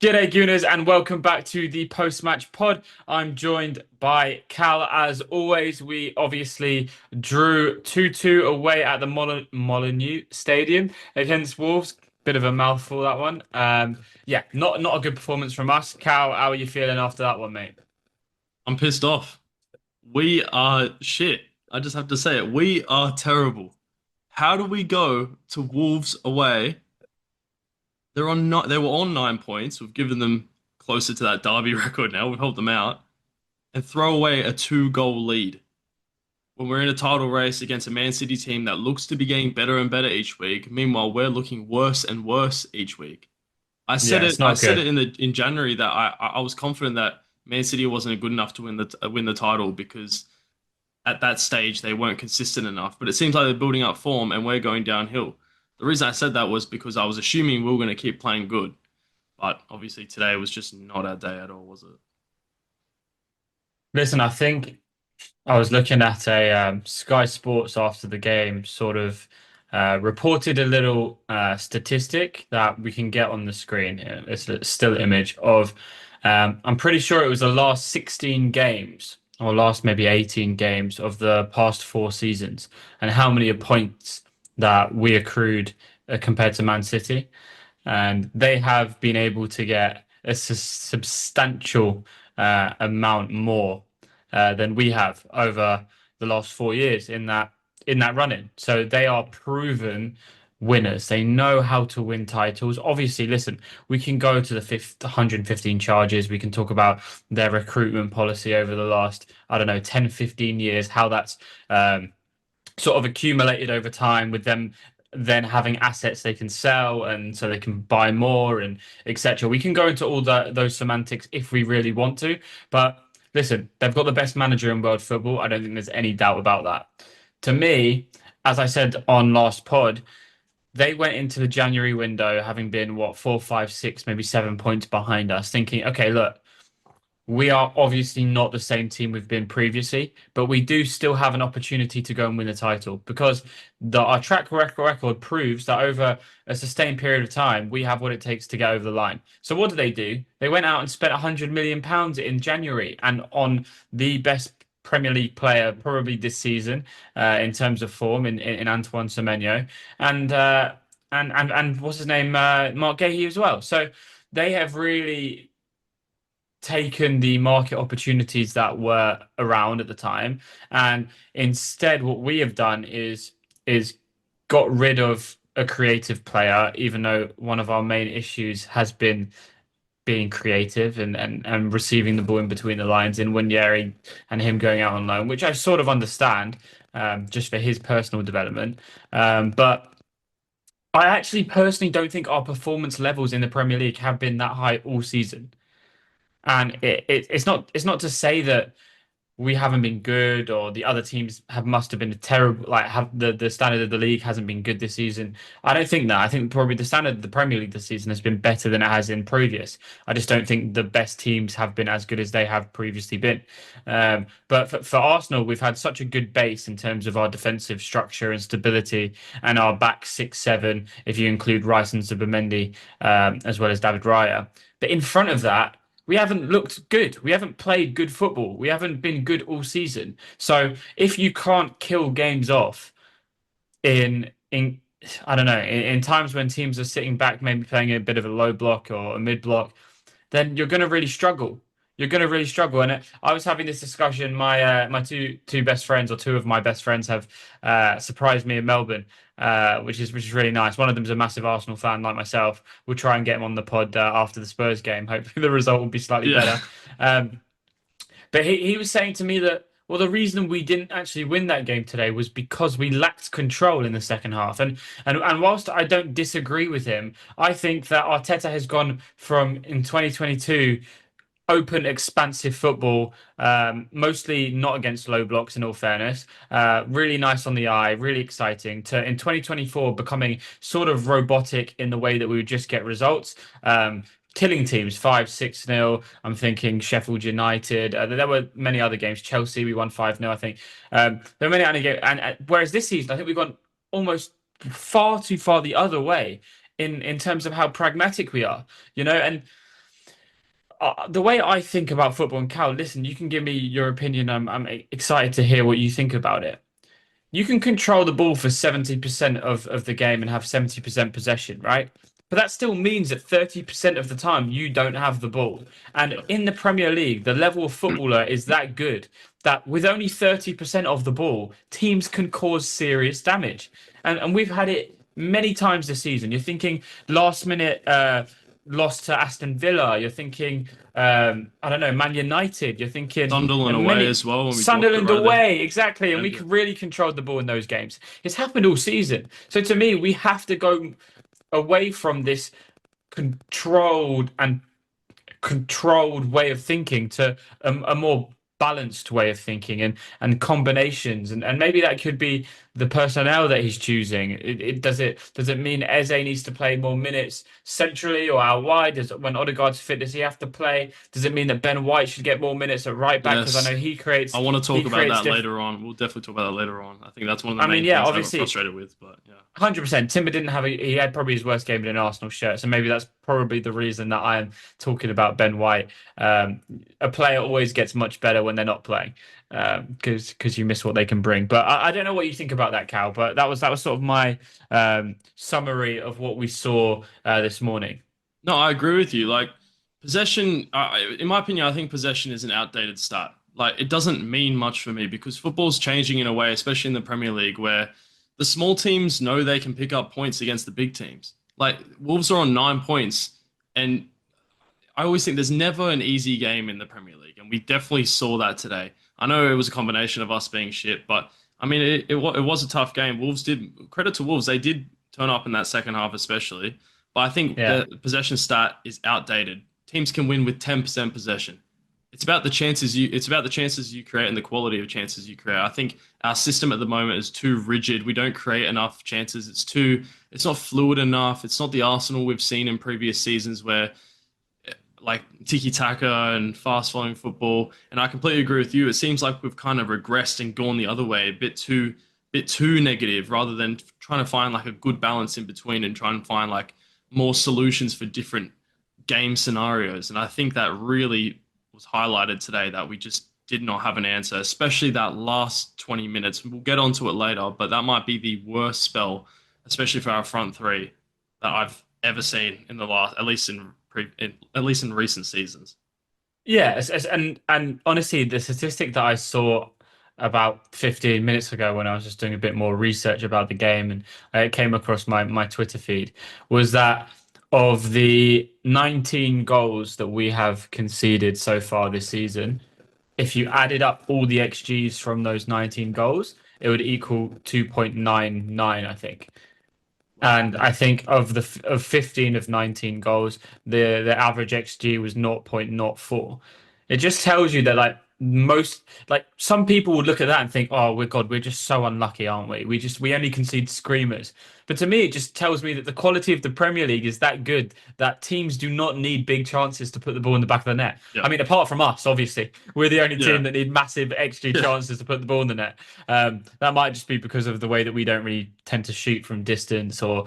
G'day Gooners and welcome back to the post-match pod. I'm joined by Cal as always. We obviously drew 2-2 away at the Molineux Stadium against Wolves. Bit of a mouthful that one. Not a good performance from us. Cal, how are you feeling after that one, mate? I'm pissed off. We are shit. I just have to say it. We are terrible. How do we go to Wolves away? They were on 9 points. We've given them closer to that Derby record now. We've helped them out and throw away a two-goal lead when we're in a title race against a Man City team that looks to be getting better and better each week. Meanwhile, we're looking worse and worse each week. I said Yeah, it. it's I not said good. it in January that I was confident that Man City wasn't good enough to win the title because at that stage they weren't consistent enough. But it seems like they're building up form and we're going downhill. The reason I said that was because I was assuming we were going to keep playing good, but obviously today was just not our day at all, was it? Listen, I think I was looking at a Sky Sports after the game, sort of reported a little statistic that we can get on the screen. It's a still image of, I'm pretty sure it was the last 16 games or last maybe 18 games of the past four seasons and how many points that we accrued compared to Man City. And they have been able to get a substantial amount more than we have over the last 4 years in that running. So they are proven winners. They know how to win titles. Obviously, listen, we can go to the 115 charges. We can talk about their recruitment policy over the last, I don't know, 10, 15 years, how that's sort of accumulated over time with them then having assets they can sell and so they can buy more and etc. We can go into all those semantics if we really want to, but listen, they've got the best manager in world football. I don't think there's any doubt about that. To me, as I said on last pod, they went into the January window having been what 4, 5, 6, maybe 7 points behind us, thinking, okay, look, we are obviously not the same team we've been previously, but we do still have an opportunity to go and win the title because our track record proves that over a sustained period of time, we have what it takes to get over the line. So what did they do? They went out and spent £100 million in January and on the best Premier League player probably this season in terms of form in Antoine Semenyo and what's his name Mark Gahey as well. So they have really taken the market opportunities that were around at the time, and instead what we have done is got rid of a creative player, even though one of our main issues has been being creative and receiving the ball in between the lines in Wanyeri and him going out on loan, which I sort of understand just for his personal development. But I actually personally don't think our performance levels in the Premier League have been that high all season. And it's not to say that we haven't been good or the other teams have must have been terrible, like have the standard of the league hasn't been good this season. I don't think that. I think probably the standard of the Premier League this season has been better than it has in previous. I just don't think the best teams have been as good as they have previously been. But for Arsenal, we've had such a good base in terms of our defensive structure and stability and our back 6, 7, if you include Rice and Zubimendi, as well as David Raya. But in front of that, we haven't looked good. We haven't played good football. We haven't been good all season. So if you can't kill games off in I don't know, in times when teams are sitting back, maybe playing a bit of a low block or a mid block, then you're going to really struggle. You're going to really struggle. And I was having this discussion. My two best friends, or two of my best friends, have surprised me in Melbourne, which is really nice. One of them's a massive Arsenal fan, like myself. We'll try and get him on the pod after the Spurs game. Hopefully, the result will be slightly Yeah. better. Um, but he was saying to me that, well, the reason we didn't actually win that game today was because we lacked control in the second half. And whilst I don't disagree with him, I think that Arteta has gone from in 2022 open, expansive football, mostly not against low blocks, in all fairness. Really nice on the eye, really exciting, to in 2024 becoming sort of robotic in the way that we would just get results. Killing teams 5-6-0. I'm thinking Sheffield United. There were many other games. Chelsea, we won 5-0, I think. There were many other games. And whereas this season, I think we've gone almost far too far the other way in terms of how pragmatic we are, and The way I think about football, and Cal, listen, you can give me your opinion. I'm excited to hear what you think about it. You can control the ball for 70% of the game and have 70% possession, right? But that still means that 30% of the time you don't have the ball. And Yeah. in the Premier League, the level of footballer is that good that with only 30% of the ball, teams can cause serious damage. And we've had it many times this season. You're thinking last minute loss to Aston Villa. You're thinking I don't know, Man United. You're thinking Sunderland away many as well when we dropped it Sunderland right there. away, exactly, and we Yeah. really controlled the ball in those games. It's happened all season. So to me, we have to go away from this controlled and controlled way of thinking to a more balanced way of thinking and combinations and maybe that could be the personnel that he's choosing. Does it mean Eze needs to play more minutes centrally or out wide? When Odegaard's fit, does he have to play? Does it mean that Ben White should get more minutes at right back? Because I Yes. know I want to he talk about creates that diff later on. We'll definitely talk about that later on. I think that's one of the I mean, main yeah, things I got obviously frustrated with, but yeah. 100%. Timber didn't have he had probably his worst game in an Arsenal shirt, so maybe that's probably the reason that I am talking about Ben White. A player always gets much better when they're not playing, because you miss what they can bring. But I don't know what you think about that, Cal. But that was sort of my summary of what we saw this morning. No, I agree with you. Like possession, in my opinion, I think possession is an outdated stat. Like it doesn't mean much for me because football's changing in a way, especially in the Premier League, where the small teams know they can pick up points against the big teams. Like Wolves are on 9 points, and I always think there's never an easy game in the Premier League, and we definitely saw that today. I know it was a combination of us being shit, but I mean, it was a tough game. Wolves did credit to Wolves; they did turn up in that second half, especially. But I think Yeah. the possession stat is outdated. Teams can win with 10% possession. It's about the chances you create and the quality of chances you create. I think our system at the moment is too rigid. We don't create enough chances. It's not fluid enough. It's not the Arsenal we've seen in previous seasons where like tiki taka and fast flowing football. And I completely agree with you. It seems like we've kind of regressed and gone the other way, a bit too negative, rather than trying to find like a good balance in between and trying to find like more solutions for different game scenarios. And I think that really was highlighted today that we just did not have an answer, especially that last 20 minutes. We'll get onto it later, but that might be the worst spell, especially for our front three, that I've ever seen in the last, at least in recent seasons. Yeah, and honestly, the statistic that I saw about 15 minutes ago when I was just doing a bit more research about the game and it came across my Twitter feed was that of the 19 goals that we have conceded so far this season, if you added up all the XGs from those 19 goals, it would equal 2.99, I think. Wow. And I think of 15 of 19 goals, the average XG was 0.04. It just tells you that like some people would look at that and think, oh, we're just so unlucky, aren't we? We only concede screamers. But to me, it just tells me that the quality of the Premier League is that good that teams do not need big chances to put the ball in the back of the net. Yeah. I mean, apart from us, obviously, we're the only team Yeah. that need massive XG Yeah. chances to put the ball in the net. That might just be because of the way that we don't really tend to shoot from distance or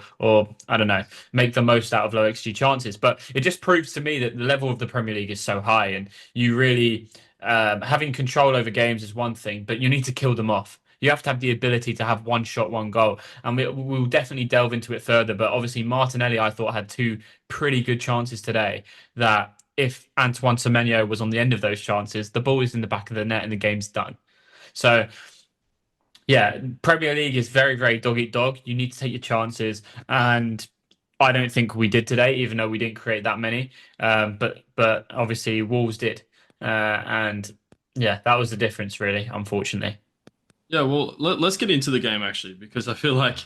I don't know, make the most out of low XG chances. But it just proves to me that the level of the Premier League is so high, and you really having control over games is one thing, but you need to kill them off. You have to have the ability to have one shot, one goal. And we'll definitely delve into it further. But obviously, Martinelli, I thought, had two pretty good chances today that if Antoine Semenyo was on the end of those chances, the ball is in the back of the net and the game's done. So, yeah, Premier League is very, very dog eat dog. You need to take your chances. And I don't think we did today, even though we didn't create that many. But obviously, Wolves did. And yeah, that was the difference, really, unfortunately. Yeah, well, let's get into the game actually, because I feel like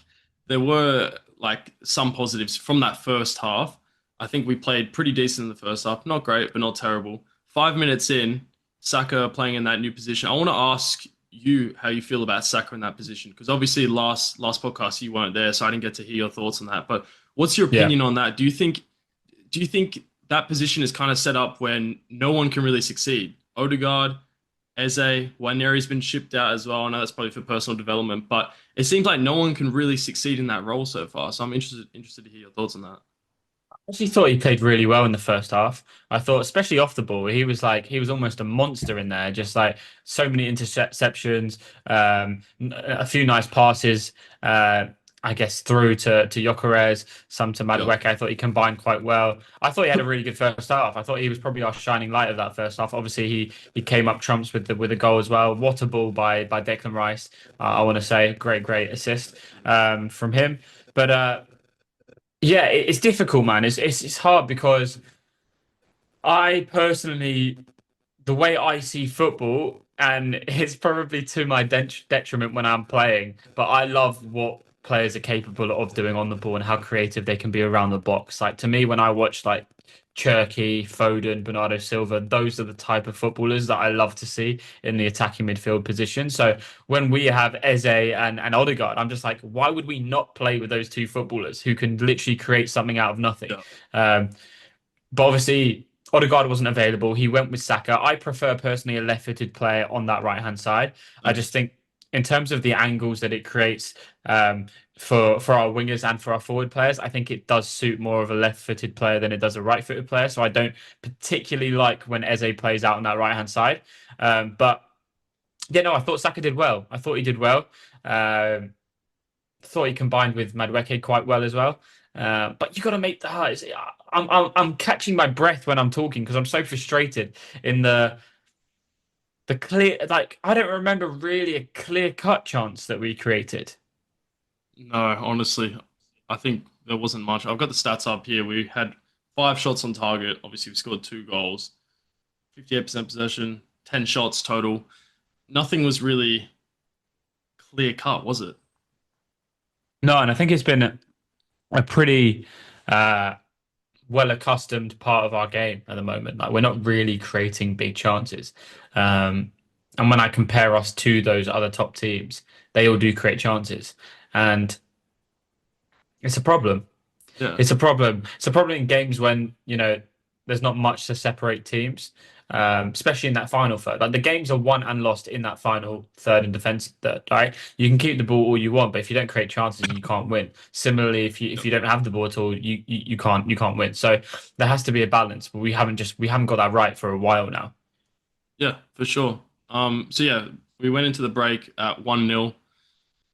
there were like some positives from that first half. I think we played pretty decent in the first half. Not great, but not terrible. 5 minutes in, Saka playing in that new position. I want to ask you how you feel about Saka in that position, because obviously last podcast you weren't there, so I didn't get to hear your thoughts on that. But what's your Yeah. opinion on that? Do you think that position is kind of set up when no one can really succeed? Odegaard, Eze, Waneri's been shipped out as well. I know that's probably for personal development, but it seems like no one can really succeed in that role so far. So I'm interested to hear your thoughts on that. Actually thought he played really well in the first half. I thought, especially off the ball, he was almost a monster in there. Just like so many interceptions, a few nice passes. I guess through to Gyökeres, some to Yeah. Madueke. I thought he combined quite well. I thought he had a really good first half. I thought he was probably our shining light of that first half. Obviously, he came up trumps with the goal as well. What a ball by Declan Rice. I want to say great assist from him. But yeah, it's difficult, man. It's hard because I personally, the way I see football, and it's probably to my detriment when I'm playing, but I love what players are capable of doing on the ball and how creative they can be around the box. Like to me, when I watch like Cherky, Foden, Bernardo Silva, those are the type of footballers that I love to see in the attacking midfield position. So when we have Eze and Odegaard, I'm just like, why would we not play with those two footballers who can literally create something out of nothing? Yeah. Um, but obviously, Odegaard wasn't available. He went with Saka. I prefer personally a left-footed player on that right-hand side. I Mm. just think in terms of the angles that it creates for our wingers and for our forward players, I think it does suit more of a left-footed player than it does a right-footed player. So I don't particularly like when Eze plays out on that right-hand side. But yeah, no, I thought Saka did well. I thought he did well. Um, thought he combined with Madueke quite well as well. But you got to make the heart. I'm catching my breath when I'm talking because I'm so frustrated in the clear. Like I don't remember really a clear cut chance that we created. No, honestly, I think there wasn't much. I've got the stats up here. We had 5 shots on target. Obviously, we scored 2 goals, 58% possession, 10 shots total. Nothing was really clear cut, was it? No, and I think it's been a pretty uh, well accustomed part of our game at the moment. Like we're not really creating big chances. Um, and when I compare us to those other top teams, they all do create chances, and it's a problem. Yeah, It's a problem. It's a problem in games when, there's not much to separate teams, especially in that final third. Like the games are won and lost in that final third and defensive third, right? You can keep the ball all you want, but if you don't create chances, you can't win. Similarly, if you don't have the ball at all, you can't win. So there has to be a balance, but we haven't got that right for a while now. yeah, for sure. So yeah, we went into the break at 1-0.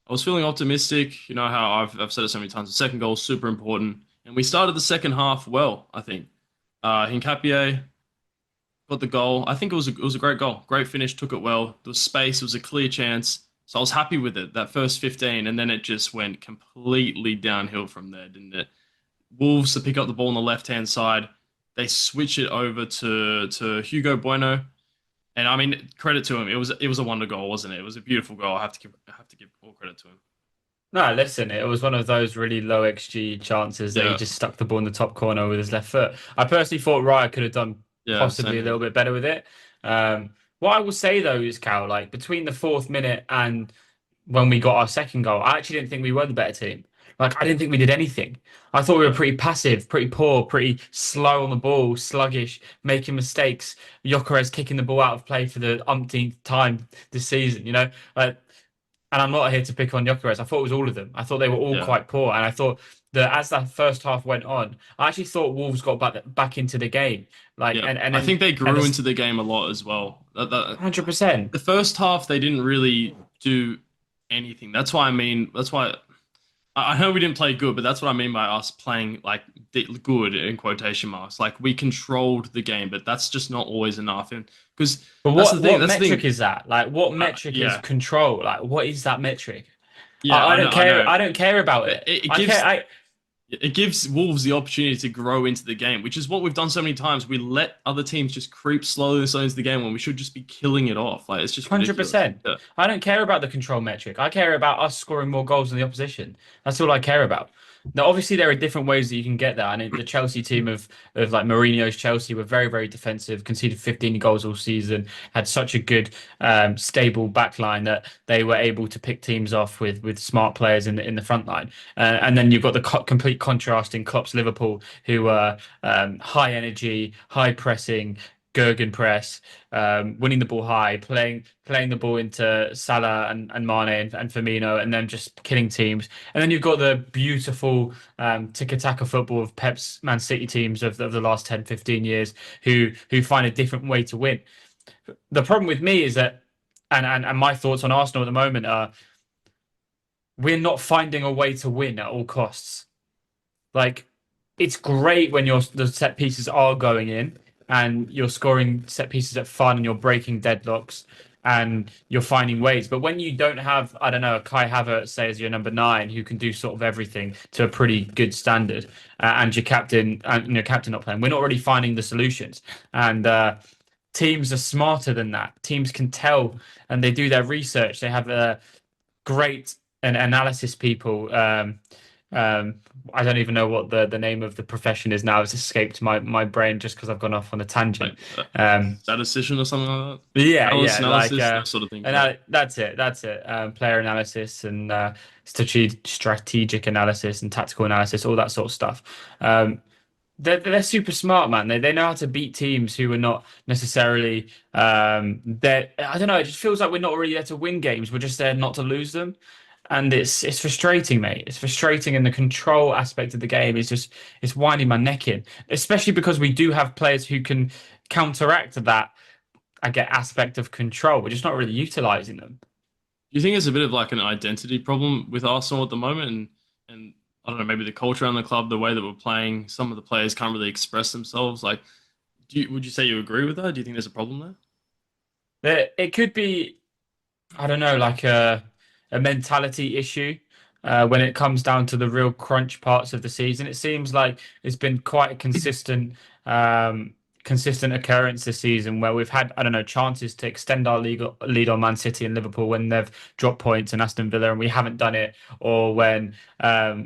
I was feeling optimistic. You know how I've said it so many times. The second goal is super important, and we started the second half well. I think Hincapié got the goal. I think it was a great goal, great finish. Took it well. There was space. It was a clear chance. So I was happy with it. That first 15, and then it just went completely downhill from there, didn't it? Wolves to pick up the ball on the left hand side. They switch it over to Hugo Bueno, and I mean credit to him. It was a wonder goal, wasn't it? It was a beautiful goal. I have to give all credit to him. No, listen, it was one of those really low XG chances that he Yeah, just stuck the ball in the top corner with his left foot. I personally thought Raya could have done yeah, possibly same a here. little bit better with it. What I will say though is, Cal, like between the fourth minute and when we got our second goal, I actually didn't think we were the better team. Like I didn't think we did anything. I thought we were Yeah, pretty passive, pretty poor, pretty slow on the ball, sluggish, making mistakes. Gyökeres kicking the ball out of play for the umpteenth time this season, Like, and I'm not here to pick on Gyökeres. I thought it was all of them. I thought they were all yeah, quite poor, and I thought that as that first half went on, I actually thought Wolves got back into the game, like yeah. and I think then they and grew into the game a lot as well. 100%. The first half they didn't really do anything. That's why I mean. That's why I know we didn't play good, but that's what I mean by us playing like good in quotation marks. Like we controlled the game, but that's just not always enough. And because But that's the what thing. what That's the metric thing. is that? Like, what metric is Yeah, control? Like, what is that metric? yeah. I I don't know. I care. know. I don't care about It, it. it I care. gives it gives Wolves the opportunity to grow into the game, which is what we've done so many times. We let other teams just creep slowly into the game when we should just be killing it off. Like it's just ridiculous. 100%. I don't care about the control metric. I care about us scoring more goals than the opposition. That's all I care about. Now, obviously, there are different ways that you can get that. And the Chelsea team of like Mourinho's Chelsea were very defensive, conceded 15 goals all season, had such a good, stable backline that they were able to pick teams off with smart players in the front line. And then you've got the complete contrast in Klopp's Liverpool, who were high energy, high pressing, Gegenpress, winning the ball high, playing the ball into Salah and Mane and Firmino, and then just killing teams. And then you've got the beautiful tiki-taka football of Pep's Man City teams of the last 10, 15 years who find a different way to win. The problem with me is that, and my thoughts on Arsenal at the moment are we're not finding a way to win at all costs. Like, it's great when the set pieces are going in and you're scoring set pieces at fun and you're breaking deadlocks and you're finding ways. But when you don't have, I don't know, a Kai Havertz, say, as your number nine, who can do sort of everything to a pretty good standard, and your captain not playing, we're not really finding the solutions. And teams are smarter than that. Teams can tell and they do their research. They have great and analysis people. Um, I don't even know what the name of the profession is now. It's escaped my brain just because I've gone off on a tangent. Like Um, statistician or something like yeah, that. yeah, like Analysis, that sort of thing. and Yeah. that's it. That's it. Player analysis and strategic analysis and tactical analysis, all that sort of stuff. They're super smart, man. They know how to beat teams who are not necessarily there. I don't know. It just feels like we're not really there to win games. We're just there not to lose them, and it's frustrating, mate. It's frustrating, and the control aspect of the game is just it's winding my neck in. Especially because we do have players who can counteract that. I get aspect of control. We're just not really utilizing them. Do you think it's a bit of like an identity problem with Arsenal at the moment, and I don't know, maybe the culture around the club, the way that we're playing, some of the players can't really express themselves. Like, would you say you agree with that? Do you think there's a problem there? It could be. I don't know, like a mentality issue when it comes down to the real crunch parts of the season. It seems like it's been quite a consistent occurrence this season where we've had, I don't know, chances to extend our lead on Man City and Liverpool when they've dropped points and Aston Villa and we haven't done it, or when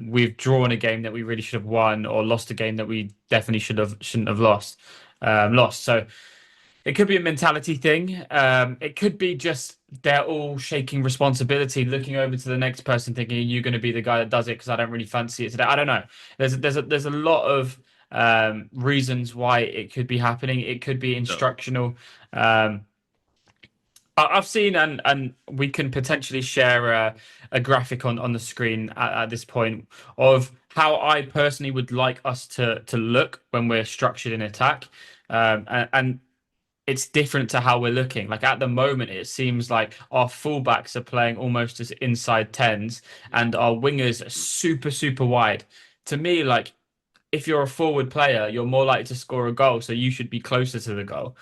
we've drawn a game that we really should have won or lost a game that we definitely shouldn't have lost. So it could be a mentality thing. It could be just they're all shaking responsibility, looking over to the next person, thinking, "Are you going to be the guy that does it?" Because I don't really fancy it today. I don't know. There's a lot of reasons why it could be happening. It could be Yeah. instructional. Um, I've seen and we can potentially share a graphic on the screen at this point of how I personally would like us to look when we're structured in attack. And it's different to how we're looking. Like at the moment, it seems like our fullbacks are playing almost as inside tens, and our wingers are super, super wide. To me, like if you're a forward player, you're more likely to score a goal, so you should be closer to the goal.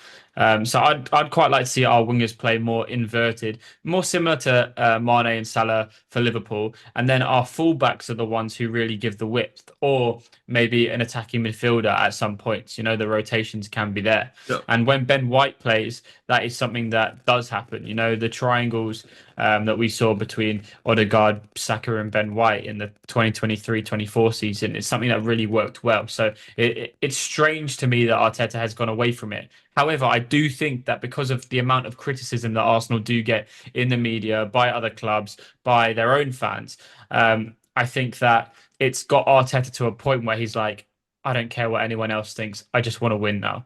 So I'd quite like to see our wingers play more inverted, more similar to Mane and Salah for Liverpool, and then our fullbacks are the ones who really give the width, or maybe an attacking midfielder at some points. You know, the rotations can be there, Yeah. and when Ben White plays, that is something that does happen. You know, the triangles that we saw between Odegaard, Saka, and Ben White in the 2023-24 season is something that really worked well. So it's strange to me that Arteta has gone away from it. However, I do think that because of the amount of criticism that Arsenal do get in the media, by other clubs, by their own fans, I think that it's got Arteta to a point where he's like, I don't care what anyone else thinks. I just want to win now.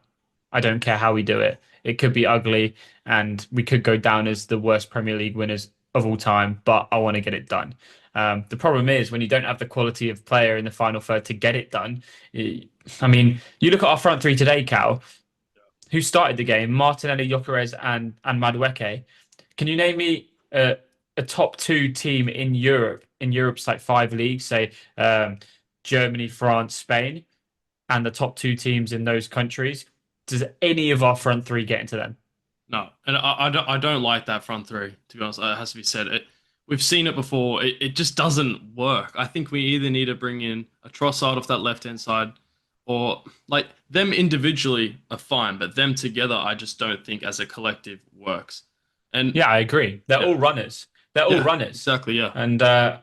I don't care how we do it. It could be ugly and we could go down as the worst Premier League winners of all time, but I want to get it done. The problem is when you don't have the quality of player in the final third to get it done. I mean, you look at our front three today, Cal, who started the game, Martinelli, Gyökeres, and Madueke. Can you name me a top two team in Europe's like five leagues, say Germany, France, Spain, and the top two teams in those countries? Does any of our front three get into them? No, and I don't like that front three. To be honest, it has to be said. We've seen it before. It just doesn't work. I think we either need to bring in a Trossard off that left hand side, or like them individually are fine, but them together, I just don't think as a collective works. And Yeah, I agree. They're yeah, all runners. They're all yeah, runners. exactly, yeah. And I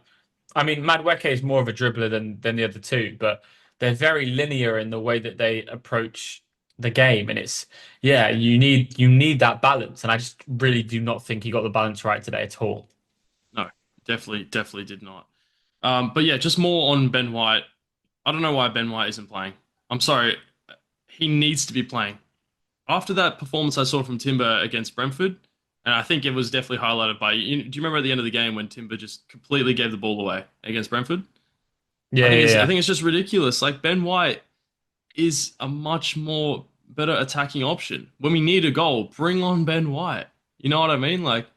mean, Madueke is more of a dribbler than the other two, but they're very linear in the way that they approach the game. And it's yeah, you need that balance. And I just really do not think he got the balance right today at all. No, definitely did not. But yeah, just more on Ben White. I don't know why Ben White isn't playing. I'm sorry, he needs to be playing. after that performance I saw from Timber against Brentford, and I think it was definitely highlighted by you. Do you remember at the end of the game when Timber just completely gave the ball away against Brentford? Yeah, yeah, I yeah. think it's just ridiculous. Like Ben White is a much more better attacking option. When we need a goal, bring on Ben White. You know what I mean? Like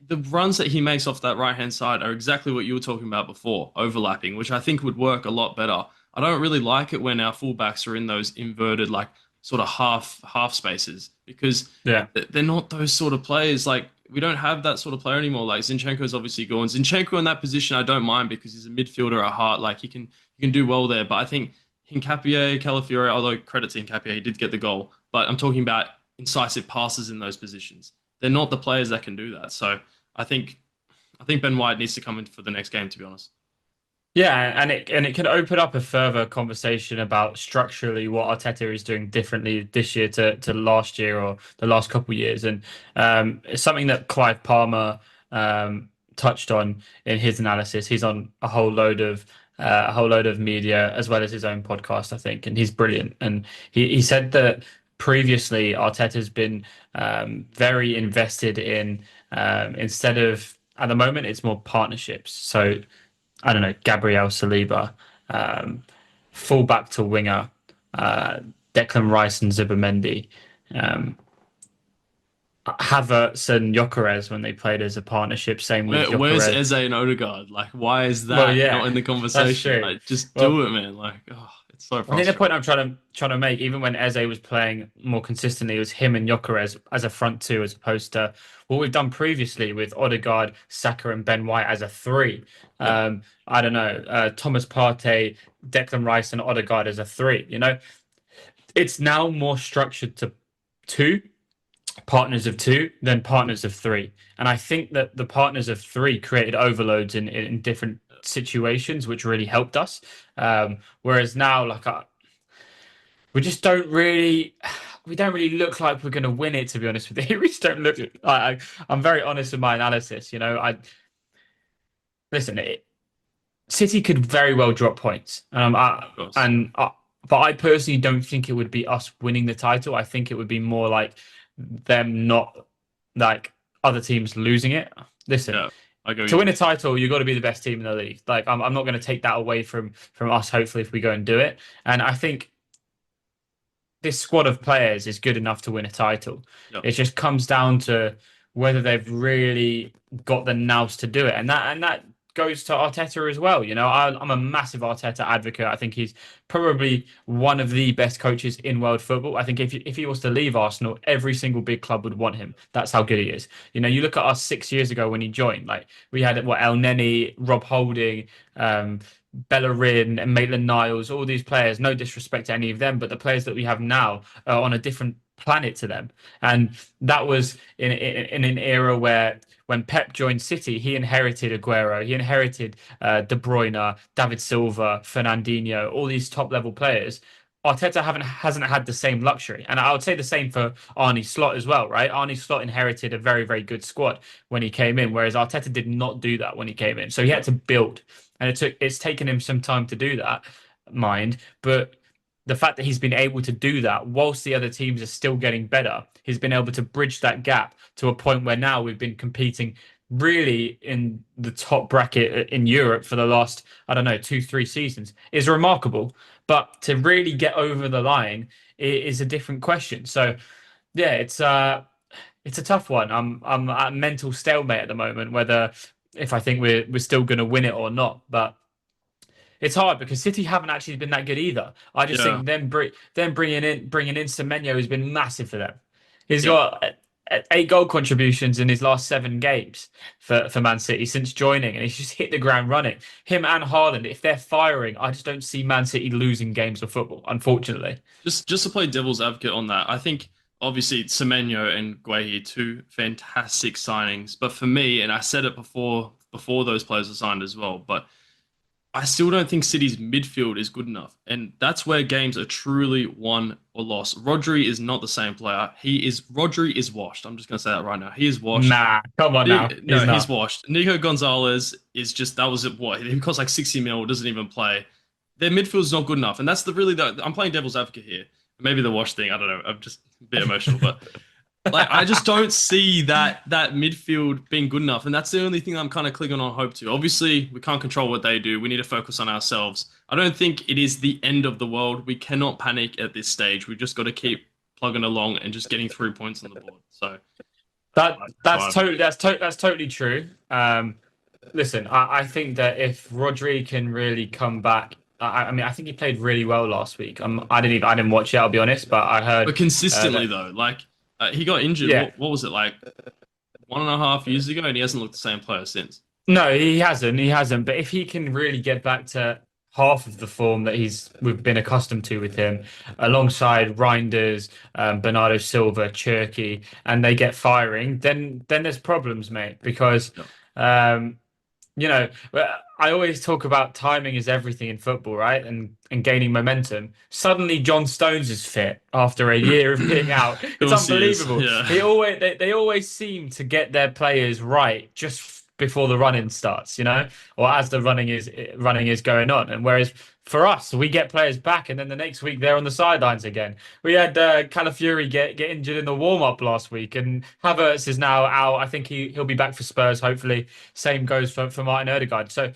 the runs that he makes off that right hand side are exactly what you were talking about before, overlapping, which I think would work a lot better. I don't really like it when our fullbacks are in those inverted, like sort of half spaces because Yeah. they're not those sort of players. Like we don't have that sort of player anymore. Like Zinchenko's obviously gone. Zinchenko in that position, I don't mind because he's a midfielder at heart. Like he can do well there. But I think Hincapié, Calafiore, although credit to Hincapié, he did get the goal. But I'm talking about incisive passes in those positions. They're not the players that can do that. So I think I think Ben White needs to come in for the next game, to be honest. Yeah, and it can open up a further conversation about structurally what Arteta is doing differently this year to last year or the last couple of years, and it's something that Clive Palmer touched on in his analysis. He's on a whole load of media as well as his own podcast, I think, and he's brilliant. And he said that previously Arteta's been very invested in instead of at the moment it's more partnerships. So I don't know, Gabriel Saliba, um, fullback to winger, uh, Declan Rice and Zubimendi, um, Havertz and Gyökeres when they played as a partnership. Same with Where's Gyökeres. Eze and Odegaard? Like, why is Well, that not yeah, in the that's conversation? true. Like, just Well, do it, man. Like, oh, it's so I think the point frustrating. I'm trying to make, even when Eze was playing more consistently, was him and Gyökeres as a front two, as opposed to what we've done previously with Odegaard, Saka, and Ben White as a three. Yeah, I don't know, Thomas Partey, Declan Rice, and Odegaard as a three. It's now more structured to two partners of two than partners of three. And I think that the partners of three created overloads in different situations, which really helped us. Whereas now, we just don't really. We don't really look like we're going to win it, to be honest with you. We just don't look. I'm very honest with my analysis. I listen. City could very well drop points. of course. But I personally don't think it would be us winning the title. I think it would be more like them not like other teams losing it. Listen, Yeah, I go. to win a title, you've got to be the best team in the league. Like I'm not going to take that away from us. Hopefully, if we go and do it, and I think this squad of players is good enough to win a title. Yeah, It just comes down to whether they've really got the nous to do it, and that goes to Arteta as well. I'm a massive Arteta advocate. I think he's probably one of the best coaches in world football. I think if he was to leave Arsenal, every single big club would want him. That's how good he is. You look at us 6 years ago when he joined. Like we had what El Neni, Rob Holding, um, Bellerin and Maitland-Niles, all these players, no disrespect to any of them, but the players that we have now are on a different planet to them. And that was in an era where when Pep joined City, he inherited Aguero, he inherited De Bruyne, David Silva, Fernandinho, all these top level players. Arteta hasn't had the same luxury, and I would say the same for Arnie Slot as well, right? Arnie Slot inherited a very, very good squad when he came in, whereas Arteta did not do that when he came in. So he had to build, and it's taken him some time to do that, mind. But the fact that he's been able to do that whilst the other teams are still getting better, he's been able to bridge that gap to a point where now we've been competing really in the top bracket in Europe for the last, I don't know, 2, 3 seasons is remarkable. But to really get over the line is a different question. So yeah, it's a tough one. I'm at a mental stalemate at the moment, whether if I think we're still going to win it or not. But it's hard because City haven't actually been that good either. I just yeah, think them bringing in Semenyo has been massive for them. He's yeah. got 8 goal contributions in his last 7 games for Man City since joining, and he's just hit the ground running. Him and Haaland, if they're firing, I just don't see Man City losing games of football, unfortunately. Just to play devil's advocate on that, I think obviously Semenyo and Guehi, two fantastic signings. But for me, and I said it before those players were signed as well, but I still don't think City's midfield is good enough. And that's where games are truly won or lost. Rodri is not the same player. Rodri is washed. I'm just gonna say that right now. He is washed. Nah, come on now, he's No, he's not. washed. Nico Gonzalez is just that was it. What he costs like 60 mil, doesn't even play. Their midfield's not good enough, and that's I'm playing devil's advocate here. Maybe the wash thing. I don't know. I'm just a bit emotional, but like I just don't see that midfield being good enough, and that's the only thing I'm kind of clinging on hope to. Obviously, we can't control what they do. We need to focus on ourselves. I don't think it is the end of the world. We cannot panic at this stage. We just got to keep plugging along and just getting 3 points on the board. So That that's why that's totally that's totally true. Listen, I think that if Rodri can really come back, I mean, I think he played really well last week. I didn't watch it, I'll be honest, but I heard but consistently that though, like he got injured. yeah, What was it like 1.5 years ago, and he hasn't looked the same player since. no, he hasn't. But if he can really get back to half of the form that we've been accustomed to with him, alongside Reinders, Bernardo Silva, Cherky, and they get firing, then there's problems, mate, because. No. Um, I always talk about timing is everything in football, right? And gaining momentum. Suddenly, John Stones is fit after a year of being out. Of It's course he is. unbelievable. Yeah. They always seem to get their players right just before the running starts, or as the running is going on. And whereas for us, we get players back, and then the next week they're on the sidelines again. We had Calafiori get injured in the warm up last week, and Havertz is now out. I think he'll be back for Spurs, hopefully. Same goes for Martin Odegaard. So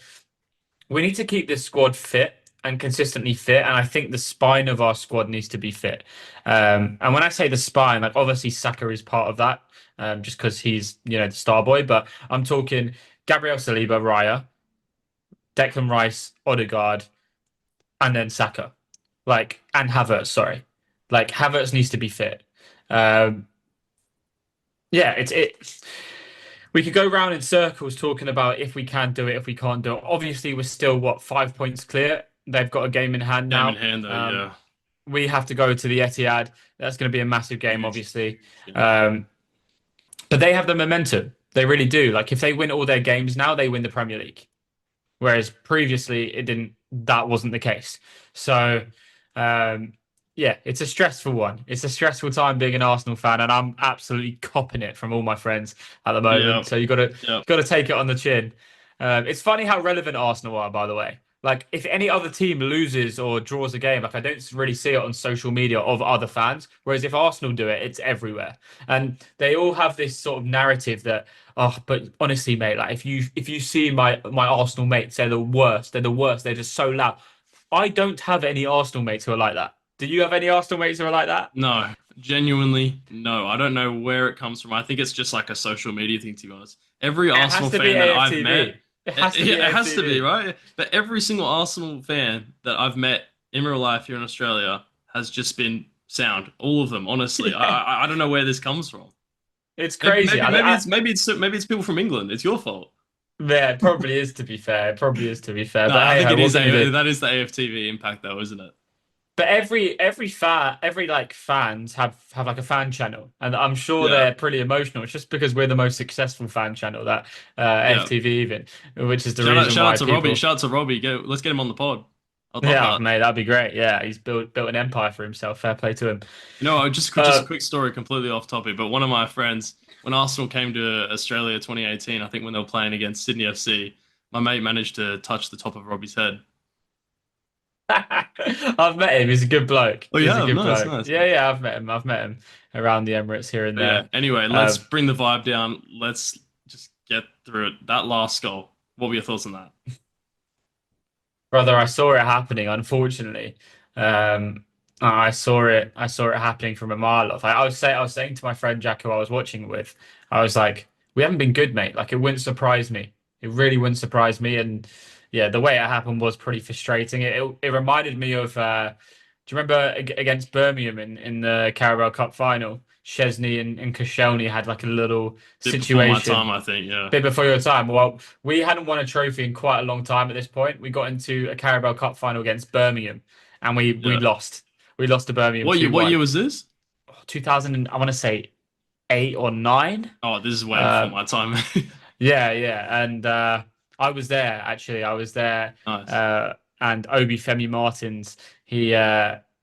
we need to keep this squad fit and consistently fit, and I think the spine of our squad needs to be fit. And when I say the spine, like obviously Saka is part of that, just because he's the star boy. But I'm talking Gabriel Saliba, Raya, Declan Rice, Odegaard, and then Saka, and Havertz. Sorry, like Havertz needs to be fit. Um, yeah, it. We could go round in circles talking about if we can do it, if we can't do it. Obviously, we're still 5 points clear. They've got a game in hand Game in now. hand though, yeah. We have to go to the Etihad. That's going to be a massive game, Huge. obviously. Yeah. But they have the momentum. They really do. Like if they win all their games now, they win the Premier League. Whereas previously it didn't. That wasn't the case. So, yeah, it's a stressful one. It's a stressful time being an Arsenal fan, and I'm absolutely copping it from all my friends at the moment. Yeah. So Yeah. got to take it on the chin. It's funny how relevant Arsenal are, by the way. Like if any other team loses or draws a game, like I don't really see it on social media of other fans. Whereas if Arsenal do it, it's everywhere, and they all have this sort of narrative that, oh, but honestly, mate, like if you see my Arsenal mates, they're the worst. They're the worst. They're just so loud. I don't have any Arsenal mates who are like that. Do you have any Arsenal mates who are like that? No, genuinely, no. I don't know where it comes from. I think it's just like a social media thing, to be honest. Every It Arsenal has to be fan that I've AFTV. met, It has to be it has to be, AFTV. right? But every single Arsenal fan that I've met in real life here in Australia has just been sound. All of them, honestly. Yeah, I don't know where this comes from. it's Maybe crazy. maybe it's people from England. It's your fault. Yeah, it probably is to be fair. It probably is to be fair. No, But I hey think ho, it what is can you do? that is the AFTV impact though, isn't it? But every like fans have like a fan channel, and I'm sure Yeah. they're pretty emotional. It's just because we're the most successful fan channel that Yeah. FTV even, which is the reason Shout why out to Robbie. people. Shout out to Robbie. Let's get him on the pod. I'd love Yeah, that. mate, that'd be great. Yeah, he's built an empire for himself. Fair play to him. Just a Uh, quick story, completely off topic. But one of my friends, when Arsenal came to Australia 2018, I think when they were playing against Sydney FC, my mate managed to touch the top of Robbie's head. I've met him. He's a good bloke. Oh He's a yeah, good nice, bloke. nice. Yeah, I've met him. I've met him around the Emirates here and But yeah. there. Anyway, let's Um, bring the vibe down. Let's just get through it. That last goal. What were your thoughts on that? Brother, I saw it happening, unfortunately. I saw it happening from a mile off. I was saying to my friend Jack, who I was watching it with, I was like, we haven't been good, mate. Like it wouldn't surprise me. It really wouldn't surprise me. And yeah, the way it happened was pretty frustrating. It reminded me of do you remember against Birmingham in the Carabao Cup final? Chesney and Koscielny had like a little Bit before my situation time, I think. Yeah. bit before your time. Well, we hadn't won a trophy in quite a long time at this point. We got into a Carabao Cup final against Birmingham, and we Yeah. lost. We lost to Birmingham What year 2-1. was this? 2000, I want to say 8 or 9. Oh, this is way before Um, my time. yeah, and I was there actually. I was there, Nice. and Obi Femi Martins he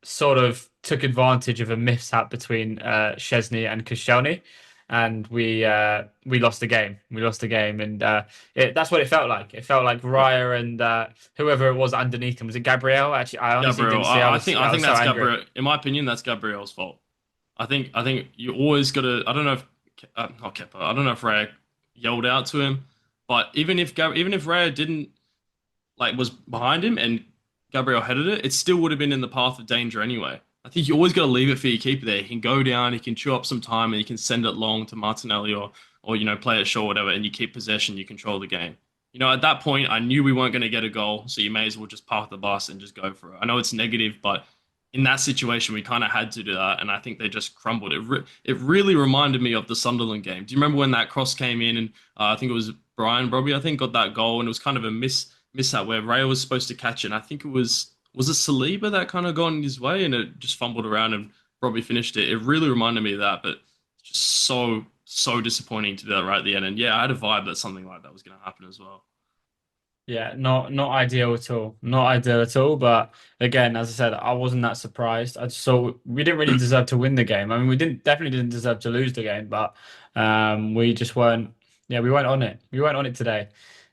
sort of took advantage of a mishap between Chesney and Koscielny. and we lost the game. We lost the game, and that's what it felt like. It felt like Raya and whoever it was underneath him. Was it Gabriel? Actually, I honestly Gabriel. didn't see. I I think was so that's angry. Gabriel. In my opinion, that's Gabriel's fault. I think you always gotta. I don't know if not Kepa. I don't know if Raya yelled out to him, but even if Raya didn't like was behind him and Gabriel headed it, it still would have been in the path of danger anyway. I think you always got to leave it for your keeper there. He can go down, he can chew up some time, and he can send it long to Martinelli or play it short, whatever, and you keep possession, you control the game. At that point, I knew we weren't going to get a goal, so you may as well just park the bus and just go for it. I know it's negative, but in that situation, we kind of had to do that, and I think they just crumbled. It really reminded me of the Sunderland game. Do you remember when that cross came in and I think it was Brian Robbie, I think, got that goal, and it was kind of a mishap where Ray was supposed to catch it. And I think it Saliba that kind of got in his way and it just fumbled around and probably finished it. It really reminded me of that, but it's just so disappointing to do that right at the end. And yeah, I had a vibe that something like that was going to happen as well. Yeah, not ideal at all. Not ideal at all. But again, as I said, I wasn't that surprised. I just saw we didn't really deserve to win the game. I mean, we definitely didn't deserve to lose the game, but we just weren't. Yeah, we weren't on it. We weren't on it today.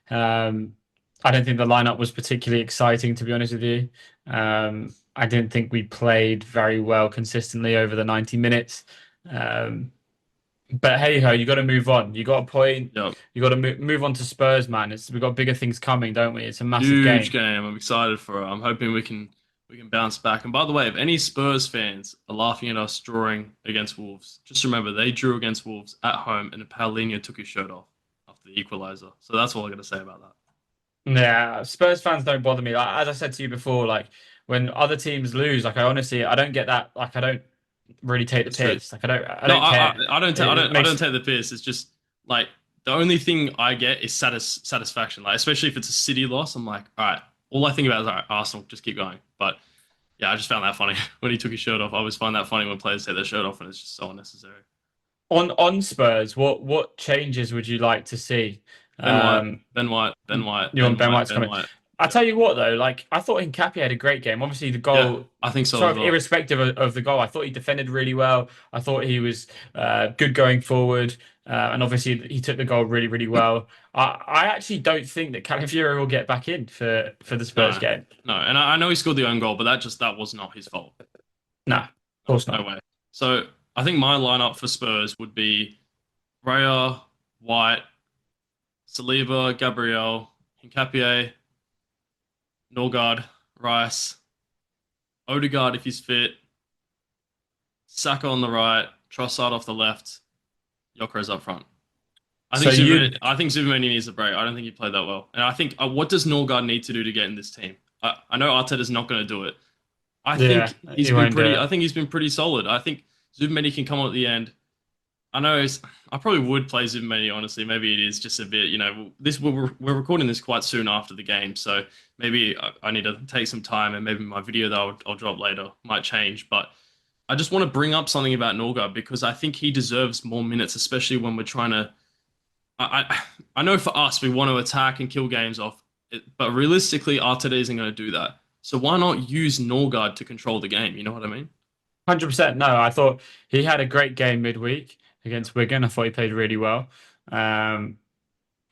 Um, I don't think the lineup was particularly exciting, to be honest with you. I didn't think we played very well consistently over the 90 minutes. Um, but hey ho, you got to move on. You got a point. Yeah, You got to move on to Spurs, man. We've got bigger things coming, don't we? It's a massive huge game. game. I'm excited for it. I'm hoping we can bounce back. And by the way, if any Spurs fans are laughing at us drawing against Wolves, just remember they drew against Wolves at home and Paulinho took his shirt off after the equalizer. So that's all I got to say about that. Yeah, Spurs fans don't bother me. Like as I said to you before, like when other teams lose, like I don't get that. Like I don't really take the That's true. piss. Like I No, don't care. It I don't makes take the piss. It's just like the only thing I get is satisfaction. Like especially if it's a City loss, I'm like, all right. All I think about is all right, Arsenal, just keep going. But yeah, I just found that funny when he took his shirt off. I always find that funny when players take their shirt off, and it's just so unnecessary. on Spurs. What changes would you like to see? Ben White, Um, Ben White, Ben White, you Ben want Ben White, White to come Ben in? White. I Yeah, tell you what though, like I thought Nkapie had a great game. Obviously, the yeah, goal, I think so sort as of well. irrespective of the goal, I thought he defended really well. I thought he was good going forward, and obviously he took the goal really, really well. I actually don't think that Calafiori will get back in for the Spurs No, game. no, and I know he scored the own goal, but that was not his fault. No, of course No not. way. So I think my lineup for Spurs would be Raya, White, Saliba, Gabriel, Hincapié, Norgard, Rice, Odegaard if he's fit, Saka on the right, Trossard off the left, Gyökeres up front. So you, I think Zubimandi needs a break. I don't think he played that well. And I think what does Norgard need to do to get in this team? I know Arteta's not going to do it. yeah, you won't do I it. think he's been pretty solid. I think Zubimandi can come on at the end. I know I probably would play Zubimandi, honestly. Maybe it is just a bit, we're recording this quite soon after the game, so maybe I need to take some time and maybe my video that I'll drop later might change. But I just want to bring up something about Norgard because I think he deserves more minutes, especially when we're trying to. I know for us, we want to attack and kill games off, but realistically, Arteta isn't going to do that. So why not use Norgard to control the game? You know what I mean? 100%. No, I thought he had a great game midweek against Wigan. I thought he played really well. Um,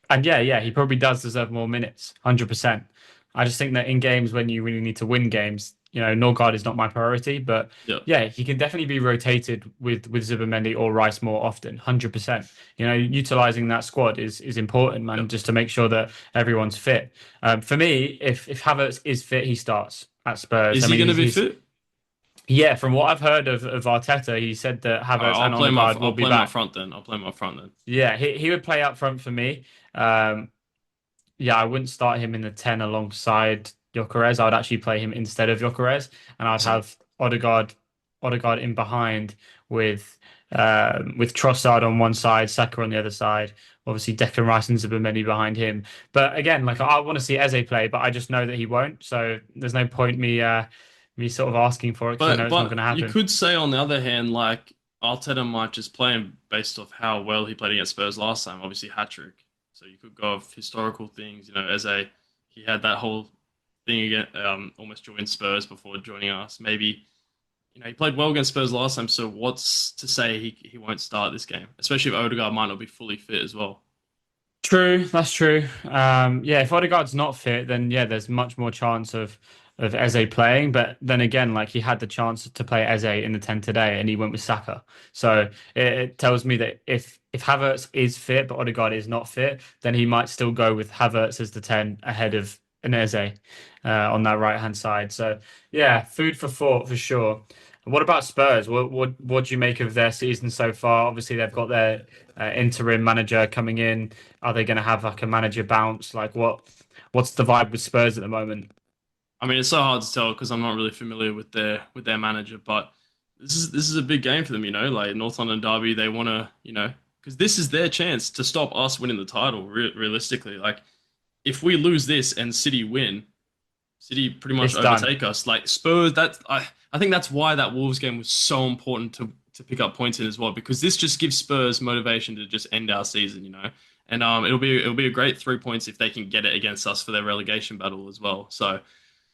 And yeah, he probably does deserve more minutes, 100%. I just think that in games when you really need to win games, Norgard is not my priority, but Yeah. yeah, he can definitely be rotated with Zubimendi or Rice more often, 100%. Utilizing that squad is important, Yeah. man, just to make sure that everyone's fit. For me, if Havertz is fit, he starts at Spurs. Is I he mean, going to be he's fit? yeah, from what I've heard of Arteta, he said that Havertz and Odegaard will I'll be play him up back. front then. I'll play him up front then. Yeah, he would play up front for me. Um, yeah, I wouldn't start him in the 10 alongside Gyökeres. I would actually play him instead of Gyökeres, and I'd Same. have Odegaard in behind with Trossard on one side, Saka on the other side. Obviously, Declan Rice and Zubimendi behind him. But again, like I want to see Eze play, but I just know that he won't. So there's no point me sort of asking for it because I know it's not But going to you happen. could say on the other hand, like Arteta might just play him based off how well he played against Spurs last time. Obviously, hat trick. So you could go off historical things. He had that whole thing again, almost joined Spurs before joining us. Maybe He played well against Spurs last time, so what's to say he won't start this game, especially if Odegaard might not be fully fit as well. True, that's true. Yeah, if Odegaard's not fit, then yeah, there's much more chance of Eze playing. But then again, like he had the chance to play Eze in the 10 today, and he went with Saka. So it tells me that if Havertz is fit, but Odegaard is not fit, then he might still go with Havertz as the 10 ahead of an Eze on that right hand side. So yeah, food for thought for sure. What about Spurs? What do you make of their season so far? Obviously, they've got their interim manager coming in. Are they going to have like a manager bounce? Like what's the vibe with Spurs at the moment? I mean, it's so hard to tell because I'm not really familiar with their manager, but this is a big game for them, like North London Derby. They want to, because this is their chance to stop us winning the title. Realistically, like if we lose this and City win, City pretty much It's done. overtake us. Like Spurs, I think that's why that Wolves game was so important to pick up points in as well, because this just gives Spurs motivation to just end our season. And it'll be a great 3 points if they can get it against us for their relegation battle as well. So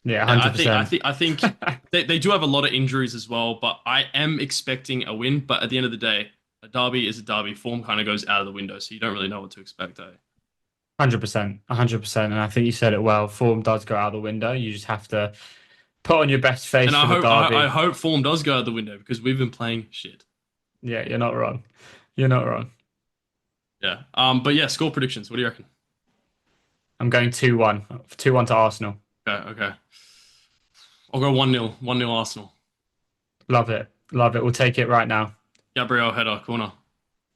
Yeah, yeah, I think I 100%. think I think they do have a lot of injuries as well, but I am expecting a win. But at the end of the day, a derby is a derby. Form kind of goes out of the window, so you don't really know what to expect. 100%. 100%. And I think you said it well. Form does go out the window. You just have to put on your best face And for I the hope I derby. hope form does go out the window because we've been playing shit. Yeah, you're not wrong. You're not wrong. Yeah. But yeah, score predictions. What do you reckon? I'm going 2-1. 2-1 to Arsenal. Okay, okay. I'll go 1-0. 1-0 Arsenal. Love it. Love it. We'll take it right now. Gabriel header, corner.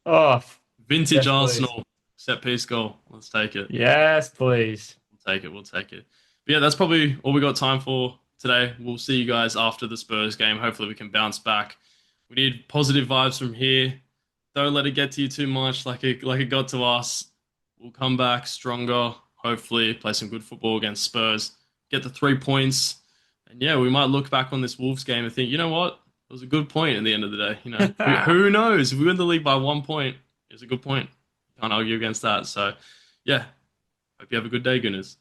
Oh, Vintage yes, please. Arsenal. Set piece goal. Let's take it. Yes, please. We'll take it. We'll take it. But yeah, that's probably all we got time for today. We'll see you guys after the Spurs game. Hopefully we can bounce back. We need positive vibes from here. Don't let it get to you too much like it got to us. We'll come back stronger. Hopefully play some good football against Spurs. Get the 3 points. And yeah, we might look back on this Wolves game and think, you know what? It was a good point at the end of the day. Who knows? If we win the league by 1 point, it's a good point. Can't argue against that. So, yeah, hope you have a good day, Gooners.